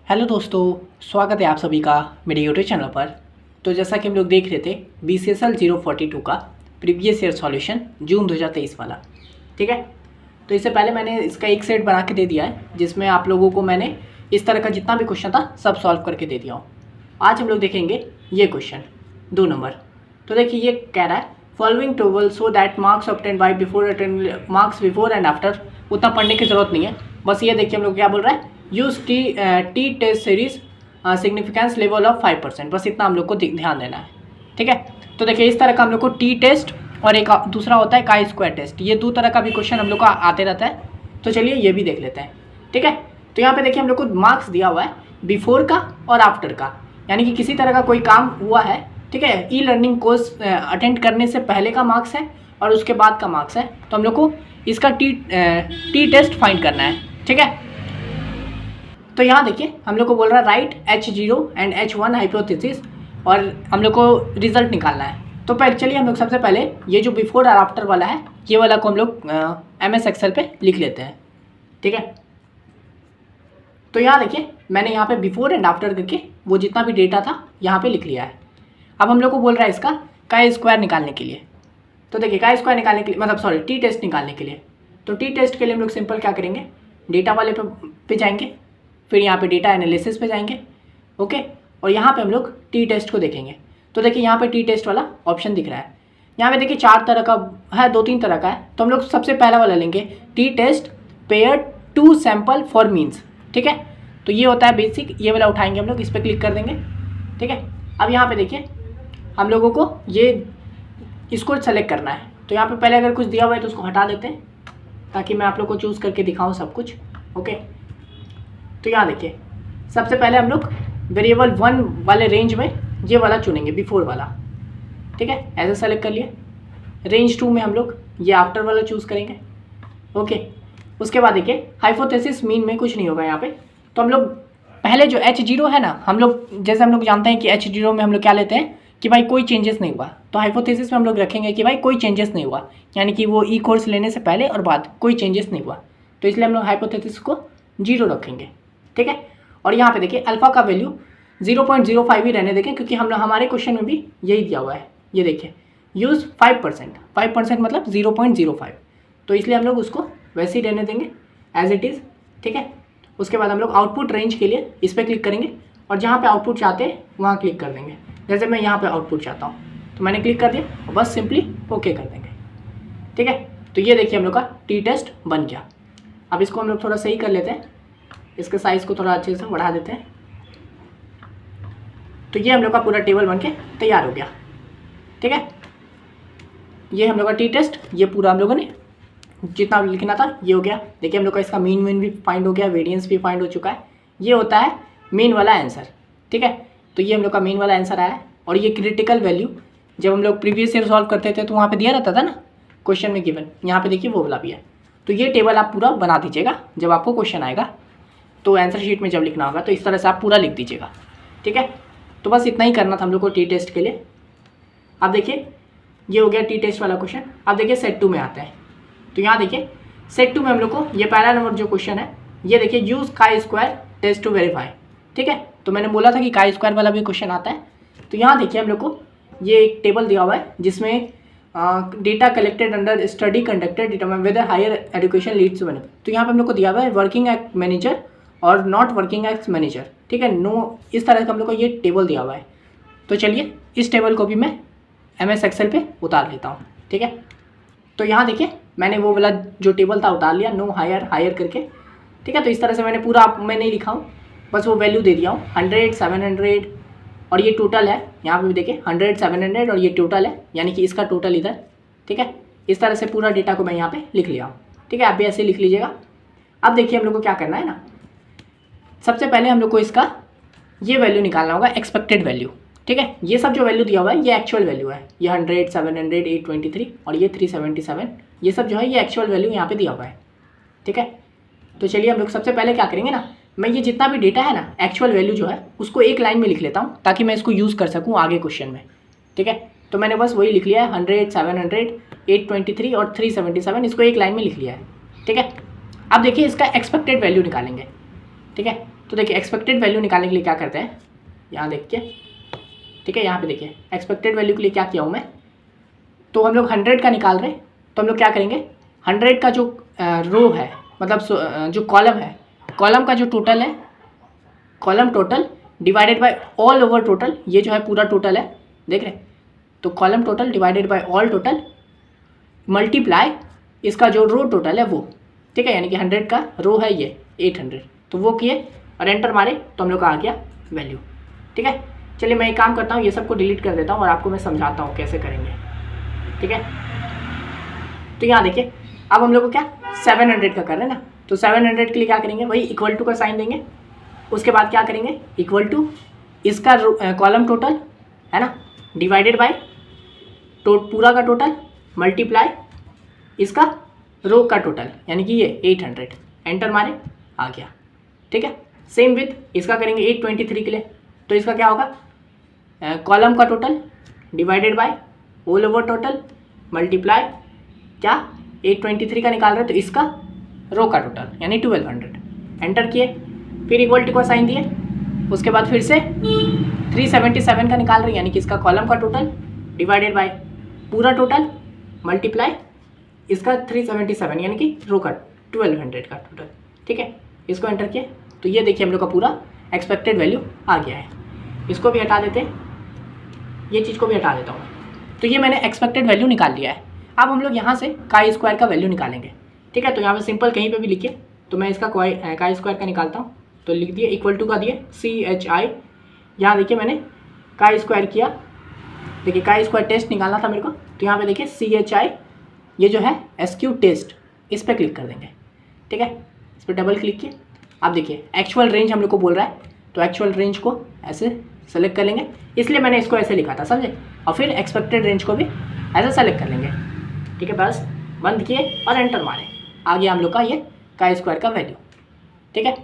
Hello दोस्तों, स्वागत है आप सभी का मेरे यूट्यूब चैनल पर। तो जैसा कि हम लोग देख रहे थे BCSL 042 का प्रीवियस ईयर सॉल्यूशन जून 2023 वाला। ठीक है, तो इससे पहले मैंने इसका एक सेट बना के दे दिया है जिसमें आप लोगों को मैंने इस तरह का जितना भी क्वेश्चन था सब सॉल्व करके दे दिया हूँ। आज हम लोग देखेंगे ये क्वेश्चन 2 नंबर। तो देखिए ये कह रहा है following table so that marks obtain bye marks before and after. उतना पढ़ने की ज़रूरत नहीं है, बस ये देखिए हम लोग क्या बोल रहा है, use t test series significance level of 5%। बस इतना हम लोग को ध्यान देना है। ठीक है, तो देखिए इस तरह का हम लोग को टी टेस्ट और एक दूसरा होता है काई स्क्वायर टेस्ट। ये 2 तरह का भी क्वेश्चन हम लोग का आते रहता है। तो चलिए ये भी देख लेते हैं। ठीक है, तो यहाँ पे देखिए हम लोग को मार्क्स दिया हुआ है बिफोर का और आफ्टर का, यानी कि किसी तरह का कोई काम हुआ है। ठीक है, ई लर्निंग कोर्स अटेंड करने से पहले का मार्क्स है और उसके बाद का मार्क्स है। तो हम लोग को इसका टी टेस्ट फाइंड करना है। ठीक है, तो यहाँ देखिए हम लोग को बोल रहा है right H0 and H1 hypothesis और हम लोग को रिजल्ट निकालना है। तो पहले चलिए हम लोग सबसे पहले ये जो बिफोर और आफ्टर वाला है ये वाला को हम लोग MS एक्सेल पे लिख लेते हैं। ठीक है, तो यहाँ देखिए मैंने यहाँ पे बिफोर एंड आफ्टर करके वो जितना भी डेटा था यहाँ पे लिख लिया है। अब हम लोग को बोल रहा है इसका काई स्क्वायर निकालने के लिए। तो देखिए काई स्क्वायर निकालने के लिए मतलब टी टेस्ट निकालने के लिए, तो टी टेस्ट के लिए हम लोग सिंपल क्या करेंगे, डेटा वाले पे जाएंगे, फिर यहाँ पे डेटा एनालिसिस पे जाएंगे। ओके, और यहाँ पे हम लोग टी टेस्ट को देखेंगे। तो देखिए यहाँ पे टी टेस्ट वाला ऑप्शन दिख रहा है। यहाँ पे देखिए 4 तरह का है, 2-3 तरह का है। तो हम लोग सबसे पहला वाला लेंगे, t test pair two sample for means. ठीक है, तो ये होता है बेसिक, ये वाला उठाएंगे हम लोग, इस पर क्लिक कर देंगे। ठीक है, अब यहाँ पे देखिए हम लोगों को ये इसको सेलेक्ट करना है। तो यहाँ पे पहले अगर कुछ दिया हुआ है तो उसको हटा देते हैं ताकि मैं आप लोग को चूज़ करके दिखाऊँ सब कुछ। ओके, तो यहाँ देखिए सबसे पहले हम लोग वेरिएबल 1 वाले रेंज में ये वाला चुनेंगे, बिफोर वाला। ठीक है, ऐसे सेलेक्ट कर लिए। रेंज 2 में हम लोग ये आफ्टर वाला चूज़ करेंगे। ओके, उसके बाद देखिए हाइपोथेसिस मीन में कुछ नहीं होगा यहाँ पे। तो हम लोग पहले जो H0 है ना, हम लोग जैसे हम लोग जानते हैं कि H0 में हम लोग क्या लेते हैं कि भाई कोई चेंजेस नहीं हुआ। तो हाइपोथेसिस में हम लोग रखेंगे कि भाई कोई चेंजेस नहीं हुआ, यानी कि वो ई कोर्स लेने से पहले और बाद कोई चेंजेस नहीं हुआ। तो इसलिए हम लोग हाइपोथेसिस को 0 रखेंगे। ठीक है, और यहाँ पे देखिए अल्फ़ा का वैल्यू 0.05 ही रहने देंगे क्योंकि हम हमारे क्वेश्चन में भी यही दिया हुआ है। ये देखिए यूज़ 5% मतलब 0.05, तो इसलिए हम लोग उसको वैसे ही रहने देंगे एज इट इज़। ठीक है, उसके बाद हम लोग आउटपुट रेंज के लिए इस पर क्लिक करेंगे और जहाँ पे आउटपुट चाहते हैं वहाँ क्लिक कर देंगे। जैसे मैं यहाँ पे आउटपुट चाहता हूँ तो मैंने क्लिक कर दिया और बस सिंपली ओके कर देंगे। ठीक है, तो ये देखिए हम लोग का टी टेस्ट बन गया। अब इसको हम लोग थोड़ा सही कर लेते हैं, इसके साइज़ को थोड़ा अच्छे से बढ़ा देते हैं। तो ये हम लोग का पूरा टेबल बन के तैयार हो गया। ठीक है, ये हम लोग का टी टेस्ट, ये पूरा हम लोगों ने जितना लिखना था ये हो गया। देखिए हम लोग का इसका मीन भी फाइंड हो गया, वेरिएंस भी फाइंड हो चुका है। ये होता है मीन वाला आंसर। ठीक है, तो ये हम लोग का मीन वाला आंसर आया है। और ये क्रिटिकल वैल्यू जब हम लोग प्रीवियस ईयर सॉल्व करते थे तो वहाँ पे दिया रहता था ना क्वेश्चन में गिवन, यहाँ पे देखिए वो वाला भी है। तो ये टेबल आप पूरा बना दीजिएगा जब आपको क्वेश्चन आएगा, तो आंसर शीट में जब लिखना होगा तो इस तरह से आप पूरा लिख दीजिएगा। ठीक है, तो बस इतना ही करना था हम लोग को टी टेस्ट के लिए। अब देखिए ये हो गया टी टेस्ट वाला क्वेश्चन। अब देखिए सेट 2 में आते हैं। तो यहाँ देखिए सेट 2 में हम लोग को ये पहला नंबर जो क्वेश्चन है ये देखिए use chi square test to verify. ठीक है, तो मैंने बोला था कि काई स्क्वायर वाला भी क्वेश्चन आता है। तो यहाँ देखिए हम लोग को ये एक टेबल दिया हुआ है जिसमें data collected under study conducted determine whether higher education leads to benefit. तो यहाँ पे हम लोग को दिया हुआ है वर्किंग एज मैनेजर और नॉट वर्किंग एज मैनेजर। ठीक है, नो, इस तरह का हम लोग को ये टेबल दिया हुआ है। तो चलिए इस टेबल को भी मैं MS एक्सेल पे उतार लेता हूँ। ठीक है, तो यहाँ देखिए मैंने वो वाला जो टेबल था उतार लिया, नो हायर करके। ठीक है, तो इस तरह से मैंने पूरा मैं नहीं लिखा हूँ, बस वो वैल्यू दे दिया हूँ 100, 700 और ये टोटल है। यहाँ पे भी देखिए 100, 700 और ये टोटल है, यानी कि इसका टोटल इधर। ठीक है, इस तरह से पूरा डेटा को मैं यहाँ पे लिख लिया हूँ। ठीक है, आप भी ऐसे लिख लीजिएगा। अब देखिए हम लोग को क्या करना है ना, सबसे पहले हम लोग को इसका ये वैल्यू निकालना होगा, एक्सपेक्टेड वैल्यू। ठीक है, ये सब जो वैल्यू दिया हुआ है ये एक्चुअल वैल्यू है। ये 100, 700, 823 और ये 377, ये सब जो है ये एक्चुअल वैल्यू यहाँ पे दिया हुआ है। ठीक है, तो चलिए हम लोग सबसे पहले क्या करेंगे ना, मैं ये जितना भी डेटा है ना एक्चुअल वैल्यू जो है उसको एक लाइन में लिख लेता हूँ ताकि मैं इसको यूज़ कर सकूँ आगे क्वेश्चन में। ठीक है, तो मैंने बस वही लिख लिया है 100, 700, 823 और 377, इसको एक लाइन में लिख लिया है। ठीक है, अब देखिए इसका एक्सपेक्टेड वैल्यू निकालेंगे। ठीक है, तो देखिए एक्सपेक्टेड वैल्यू निकालने के लिए क्या करते हैं, यहाँ देखिए, ठीक है, यहाँ पे देखिए एक्सपेक्टेड वैल्यू के लिए क्या किया हूँ मैं, तो हम लोग 100 का निकाल रहे हैं, तो हम लोग क्या करेंगे 100 का जो रो है, मतलब जो कॉलम है, कॉलम का जो टोटल है, column total divided by all over total, ये जो है पूरा टोटल है, देख रहे हैं, तो column total divided by all total multiply इसका जो रो टोटल है वो, ठीक है, यानी कि 100 का रो है ये 800, तो वो किए और एंटर मारे तो हम लोग का आ गया वैल्यू, ठीक है। चलिए मैं एक काम करता हूँ, ये सबको डिलीट कर देता हूँ और आपको मैं समझाता हूँ कैसे करेंगे, ठीक है। तो यहाँ देखिए अब हम लोग को क्या 700 का कर रहे हैं ना, तो 700 के लिए क्या करेंगे, वही इक्वल टू का साइन देंगे, उसके बाद क्या करेंगे इक्वल टू इसका कॉलम टोटल है ना डिवाइडेड बाय पूरा का टोटल मल्टीप्लाई इसका रो का टोटल, यानी कि ये 800, एंटर मारे आ गया, ठीक है। सेम विथ इसका करेंगे 823 के लिए, तो इसका क्या होगा कॉलम का total divided by all over total multiply क्या 823 का निकाल रहे हैं तो इसका रो का टोटल यानी 1200, एंटर किए, फिर इक्वल टू का साइन दिए, उसके बाद फिर से 377 का निकाल रहे हैं, यानी कि इसका कॉलम का टोटल डिवाइडेड बाय पूरा टोटल मल्टीप्लाई इसका 377 यानी कि रो का 1200 का टोटल, ठीक है। इसको एंटर किए तो ये देखिए हम लोग का पूरा एक्सपेक्टेड वैल्यू आ गया है। इसको भी हटा देते हैं, ये चीज़ को भी हटा देता हूँ, तो ये मैंने एक्सपेक्टेड वैल्यू निकाल लिया है। अब हम लोग यहाँ से काई स्क्वायर का वैल्यू निकालेंगे, ठीक है। तो यहाँ पे सिंपल कहीं पे भी लिखिए, तो मैं इसका काई स्क्वायर का निकालता हूँ, तो लिख दिए इक्वल टू का दिए CHI, यहाँ देखिए मैंने काई स्क्वायर किया, देखिए काई स्क्वायर टेस्ट निकालना था मेरे को, तो यहाँ पे देखिए CHI ये जो है SQ टेस्ट, इस पर क्लिक कर देंगे, ठीक है। इस पर डबल क्लिक किए, आप देखिए एक्चुअल रेंज हम लोग को बोल रहा है, तो एक्चुअल रेंज को ऐसे सेलेक्ट कर लेंगे, इसलिए मैंने इसको ऐसे लिखा था, समझे, और फिर एक्सपेक्टेड रेंज को भी ऐसे सेलेक्ट कर लेंगे, ठीक है। बस बंद किए और एंटर मारे, आ गया हम लोग का ये काई स्क्वायर का वैल्यू, ठीक है।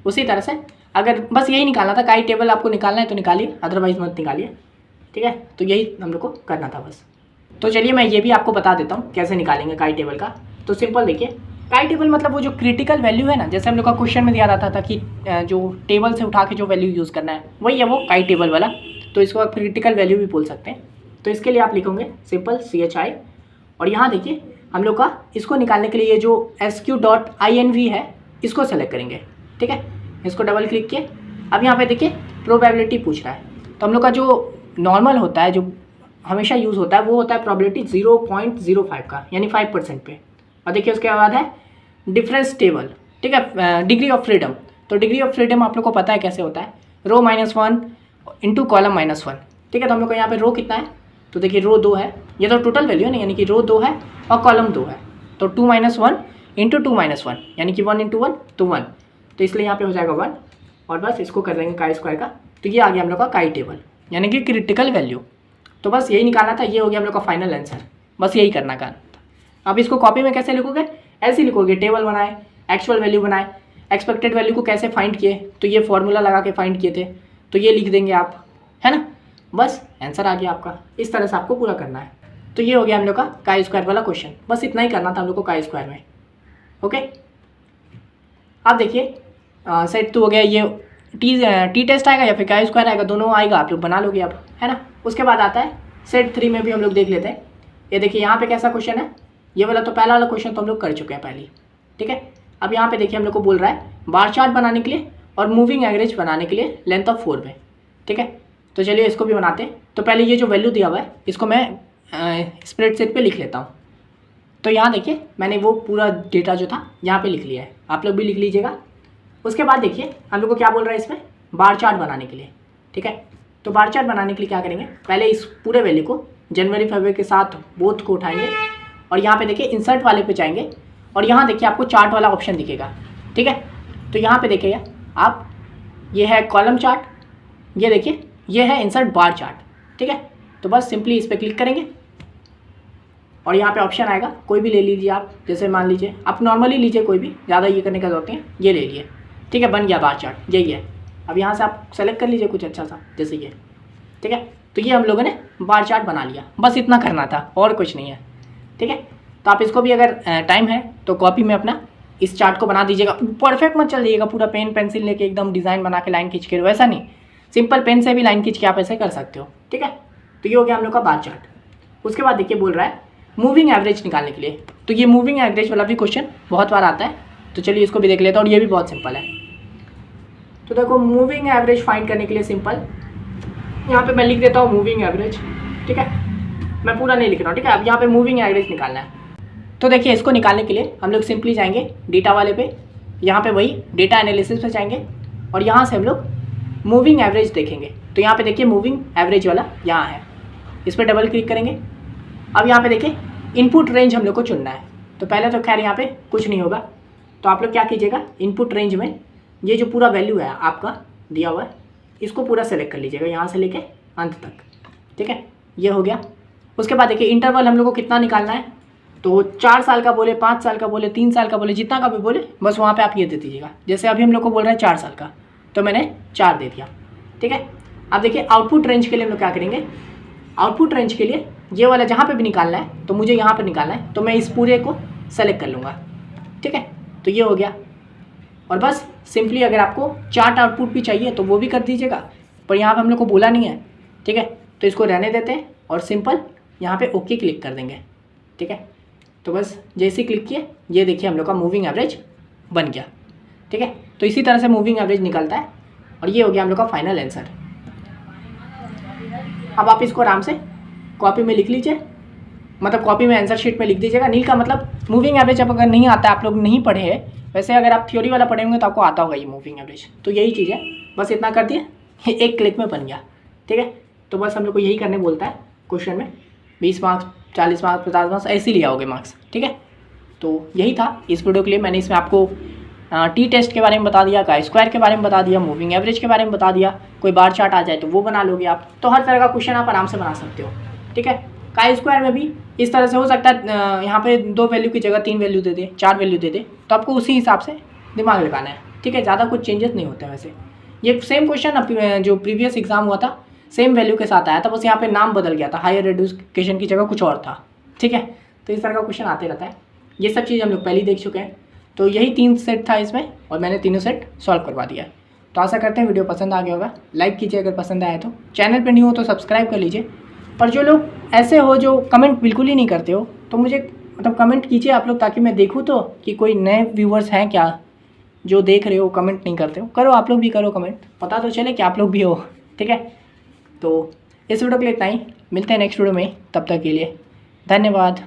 उसी तरह से अगर बस यही निकालना था, काई टेबल आपको निकालना है तो निकालिए, अदरवाइज मत निकालिए, ठीक है। तो यही हम लोग को करना था बस। तो चलिए मैं ये भी आपको बता देता हूँ कैसे निकालेंगे काई टेबल का। तो सिंपल देखिए, काई टेबल मतलब वो जो क्रिटिकल वैल्यू है ना, जैसे हम लोग का क्वेश्चन में दिया रहता था कि जो टेबल से उठा के जो वैल्यू यूज़ करना है वही है वो काई टेबल वाला, तो इसको आप क्रिटिकल वैल्यू भी बोल सकते हैं। तो इसके लिए आप लिखोगे सिंपल CHI, और यहाँ देखिए हम लोग का इसको निकालने के लिए ये जो SQ.INV है इसको सेलेक्ट करेंगे, ठीक है। इसको डबल क्लिक किए, अब यहाँ पे देखिए प्रोबेबिलिटी पूछ रहा है, तो हम लोग का जो नॉर्मल होता है, जो हमेशा यूज़ होता है, वो होता है प्रोबेबिलिटी 0.05 का, यानी 5% पे। और देखिए उसके बाद है डिफरेंस टेबल, ठीक है, डिग्री ऑफ फ्रीडम। तो डिग्री ऑफ फ्रीडम आप लोग को पता है कैसे होता है, रो -1 इंटू कॉलम -1, ठीक है। तो हम लोग को यहाँ पे रो कितना है, तो देखिए रो 2 है, ये तो टोटल वैल्यू है ना, यानी कि रो 2 है और कॉलम 2 है, तो 2 - 1 इंटू 2 - 1 यानी कि 1 इंटू 1 तो 1, तो इसलिए यहाँ पे हो जाएगा 1, और बस इसको कर देंगे काई स्क्वायर का, तो ये आ गया हम लोग का काई टेबल यानी कि क्रिटिकल वैल्यू। तो बस यही निकालना था, ये हो गया हम लोग का फाइनल आंसर, बस यही करना का। अब इसको कॉपी में कैसे लिखोगे, ऐसे लिखोगे, टेबल बनाए, एक्चुअल वैल्यू बनाए, एक्सपेक्टेड वैल्यू को कैसे फाइंड किए, तो ये फॉर्मूला लगा के फाइंड किए थे, तो ये लिख देंगे आप, है ना, बस आंसर आ गया आपका। इस तरह से आपको पूरा करना है। तो ये हो गया हम लोग का काई स्क्वायर वाला क्वेश्चन, बस इतना ही करना था हम लोग को काई स्क्वायर में, ओके। अब देखिए सेट तो हो गया, ये टी टेस्ट आएगा या फिर काई स्क्वायर आएगा, दोनों आएगा, आप लोग बना लोगे अब, है ना। उसके बाद आता है सेट 3 में भी हम लोग देख लेते हैं। ये देखिए यहाँ पे कैसा क्वेश्चन है, ये वाला तो पहला वाला क्वेश्चन तो हम लोग कर चुके हैं पहले, ठीक है। अब यहाँ पे देखिए हम लोग को बोल रहा है बार चार्ट बनाने के लिए और मूविंग एवरेज बनाने के लिए लेंथ ऑफ 4 में, ठीक है। तो चलिए इसको भी बनाते हैं। तो पहले ये जो वैल्यू दिया हुआ है इसको मैं स्प्रेडशीट पे लिख लेता हूँ। तो यहाँ देखिए मैंने वो पूरा डेटा जो था यहाँ पे लिख लिया है, आप लोग भी लिख लीजिएगा। उसके बाद देखिए हम लोग को क्या बोल रहा है इसमें, बार चार्ट बनाने के लिए, ठीक है। तो बार चार्ट बनाने के लिए क्या करेंगे, पहले इस पूरे वैल्यू को जनवरी फरवरी के साथ बोथ को उठाएंगे और यहाँ पे देखिए इंसर्ट वाले पे जाएंगे और यहाँ देखिए आपको चार्ट वाला ऑप्शन दिखेगा, ठीक है। तो यहाँ पे देखिए आप, ये है कॉलम चार्ट, ये देखिए ये है इंसर्ट बार चार्ट, ठीक है। तो बस सिंपली इस पर क्लिक करेंगे और यहाँ पे ऑप्शन आएगा, कोई भी ले लीजिए आप, जैसे मान लीजिए आप नॉर्मली लीजिए, कोई भी, ज़्यादा ये करने का जरूरत नहीं है, ये ले लिए, ठीक है। बन गया बार चार्ट, यही है। अब यहाँ से आप सेलेक्ट कर लीजिए कुछ अच्छा सा, जैसे ये, ठीक है। तो ये हम लोगों ने बार चार्ट बना लिया, बस इतना करना था और कुछ नहीं है, ठीक है। तो आप इसको भी अगर टाइम है तो कॉपी में अपना इस चार्ट को बना दीजिएगा। परफेक्ट मत चल जाइएगा पूरा पेन पेंसिल लेके एकदम डिज़ाइन बना के लाइन खींच के, वैसा नहीं, सिंपल पेन से भी लाइन खींच के आप ऐसे कर सकते हो, ठीक है। तो ये हो गया हम लोग का बार चार्ट। उसके बाद देखिए बोल रहा है मूविंग एवरेज निकालने के लिए, तो ये मूविंग एवरेज वाला भी क्वेश्चन बहुत बार आता है, तो चलिए इसको भी देख लेते हैं। और ये भी बहुत सिंपल है। तो देखो मूविंग एवरेज फाइंड करने के लिए सिंपल, यहाँ पे मैं लिख देता हूँ मूविंग एवरेज, ठीक है, मैं पूरा नहीं लिख रहा हूँ, ठीक है। अब यहाँ पे मूविंग एवरेज निकालना है। तो देखिए इसको निकालने के लिए हम लोग सिंपली जाएंगे डेटा वाले पे, यहाँ पे वही डेटा एनालिसिस पे जाएंगे और यहाँ से हम लोग मूविंग एवरेज देखेंगे। तो यहाँ पे देखिए मूविंग एवरेज वाला यहाँ है, इस पर डबल क्लिक करेंगे। अब यहाँ पे देखिए इनपुट रेंज हम लोग को चुनना है। तो पहले तो खैर यहाँ पे कुछ नहीं होगा, तो आप लोग क्या कीजिएगा, इनपुट रेंज में ये जो पूरा वैल्यू है आपका दिया हुआ है, इसको पूरा सेलेक्ट कर लीजिएगा यहाँ से लेके अंत तक, ठीक है। ये हो गया। उसके बाद देखिए इंटरवल हम लोग को कितना निकालना है, तो 4 साल का बोले, 5 साल का बोले, 3 साल का बोले, जितना का भी बोले, बस वहाँ पे आप ये दे दीजिएगा। जैसे अभी हम लोग को बोल रहा है 4 साल का, तो मैंने 4 दे दिया, ठीक है। अब देखिए आउटपुट रेंज के लिए हम लोग क्या करेंगे, आउटपुट रेंज के लिए ये वाला जहाँ पे भी निकालना है, तो मुझे यहाँ पर निकालना है, तो मैं इस पूरे को सेलेक्ट कर लूँगा, ठीक है। तो ये हो गया। और बस सिंपली अगर आपको चार्ट आउटपुट भी चाहिए तो वो भी कर दीजिएगा, पर यहाँ पर हम लोग को बोला नहीं है, ठीक है। तो इसको रहने देते हैं और सिंपल यहाँ पे ओके क्लिक कर देंगे, ठीक है। तो बस जैसे ही क्लिक किए, ये देखिए हम लोग का मूविंग एवरेज बन गया, ठीक है। तो इसी तरह से मूविंग एवरेज निकलता है और ये हो गया हम लोग का फाइनल आंसर। अब आप इसको आराम से कॉपी में लिख लीजिए, मतलब कॉपी में आंसर शीट में लिख दीजिएगा। नील का मतलब मूविंग एवरेज अब अगर नहीं आता, आप लोग नहीं पढ़े हैं, वैसे अगर आप थ्योरी वाला पढ़े होंगे तो आपको आता होगा ये मूविंग एवरेज। तो यही चीज़ है, बस इतना कर दिए, एक क्लिक में बन गया, ठीक है। तो बस हम लोग को यही करने बोलता है क्वेश्चन में। 20 मार्क्स, 40 मार्क्स, 50 मार्क्स ऐसे ही लिया होगे मार्क्स, ठीक है। तो यही था इस वीडियो के लिए। मैंने इसमें आपको टी टेस्ट के बारे में बता दिया, का स्क्वायर के बारे में बता दिया, मूविंग एवरेज के बारे में बता दिया, कोई बार चार्ट आ जाए तो वो बना लोगे आप। तो हर तरह का क्वेश्चन आप आराम से बना सकते हो, ठीक है। का स्क्वायर में भी इस तरह से हो सकता है, यहाँ पे 2 वैल्यू की जगह 3 वैल्यू दे दे, 4 वैल्यू दे दे, तो आपको उसी हिसाब से दिमाग लगाना है, ठीक है। ज़्यादा कुछ चेंजेस नहीं होते हैं। वैसे ये सेम क्वेश्चन जो प्रीवियस एग्जाम हुआ था सेम वैल्यू के साथ आया था, बस यहाँ पे नाम बदल गया था, हायर एजुकेशन की जगह कुछ और था, ठीक है। तो इस तरह का क्वेश्चन आते रहता है। ये सब चीज़ हम लोग पहले ही देख चुके हैं। तो यही 3 सेट था इसमें और मैंने तीनों सेट सॉल्व करवा दिया। तो आशा करते हैं वीडियो पसंद आ गया होगा। लाइक कीजिए अगर पसंद आया तो, चैनल पर न्यू हो तो सब्सक्राइब कर लीजिए। और जो लोग ऐसे हो जो कमेंट बिल्कुल ही नहीं करते हो, तो मुझे मतलब कमेंट कीजिए आप लोग, ताकि मैं देखूँ तो कि कोई नए व्यूवर्स हैं क्या जो देख रहे हो कमेंट नहीं करते हो। करो, आप लोग भी करो कमेंट, पता तो चले कि आप लोग भी हो, ठीक है। तो इस वीडियो के लिए इतना ही, मिलते हैं नेक्स्ट वीडियो में, तब तक के लिए धन्यवाद।